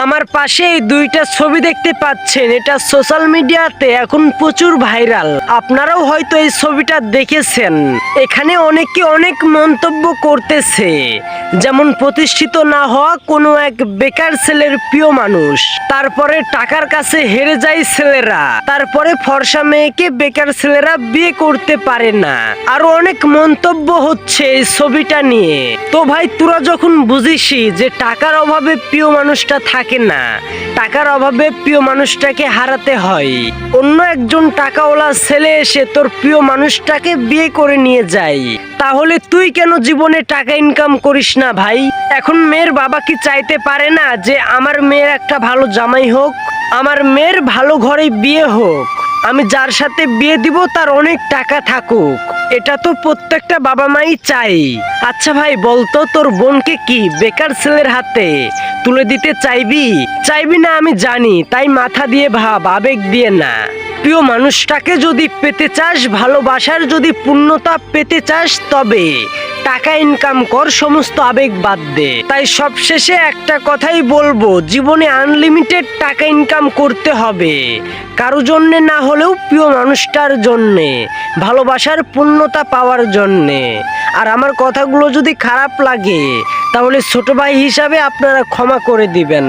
আমার পাশে এই দুইটা ছবি দেখতে পাচ্ছেন, এটা সোশ্যাল মিডিয়াতে এখন প্রচুর ভাইরাল। আপনারাও হয়তো এই ছবিটা দেখেছেন। এখানে অনেকে অনেক মন্তব্য করতেছে, যেমন প্রতিষ্ঠিত না হওয়া কোনো এক বেকার ছেলের প্রিয় মানুষ, তারপরে টাকার কাছে হেরে যায় ছেলেরা, তারপরে ফর্সা মেয়েকে বেকার ছেলেরা বিয়ে করতে পারে না। আরো অনেক মন্তব্য হচ্ছে এই ছবিটা নিয়ে। তো ভাই, তোরা যখন বুঝিসই যে টাকার অভাবে প্রিয় মানুষটা থাকে না, টাকার অভাবে প্রিয় মানুষটাকে হারাতে হয়, অন্য একজন টাকাওয়ালা ছেলে এসে তোর প্রিয় মানুষটাকে বিয়ে করে নিয়ে যায়, তাহলে তুই কেন জীবনে টাকা ইনকাম করিস না ভাই? এখন মেয়ের বাবা কি চাইতে পারে না যে আমার মেয়ের একটা ভালো জামাই হোক, আমার মেয়ের ভালো ঘরে বিয়ে হোক, আমি যার সাথে বিয়ে দিব তার অনেক টাকা থাকুক? এটা তো প্রত্যেকটা বাবা মাই চাই। আচ্ছা ভাই, বলতো তোর বোনকে কি বেকার ছেলের হাতে তুলে দিতে চাইবি না আমি জানি, তাই মাথা দিয়ে ভাব, আবেগ দিয়ে না। প্রিয় মানুষটাকে যদি পেতে চাস, ভালোবাসার যদি পূর্ণতা পেতে চাস, তবে টাকা ইনকাম কর, সমস্ত আবেগ বাদ দে। তাই সবশেষে একটা কথাই বলবো, জীবনে আনলিমিটেড টাকা ইনকাম করতে হবে, কারো জন্যে না হলেও প্রিয় মানুষটার জন্যে, ভালোবাসার পূর্ণতা পাওয়ার জন্যে। আর আমার কথাগুলো যদি খারাপ লাগে, তাহলে ছোট ভাই হিসাবে আপনারা ক্ষমা করে দিবেন।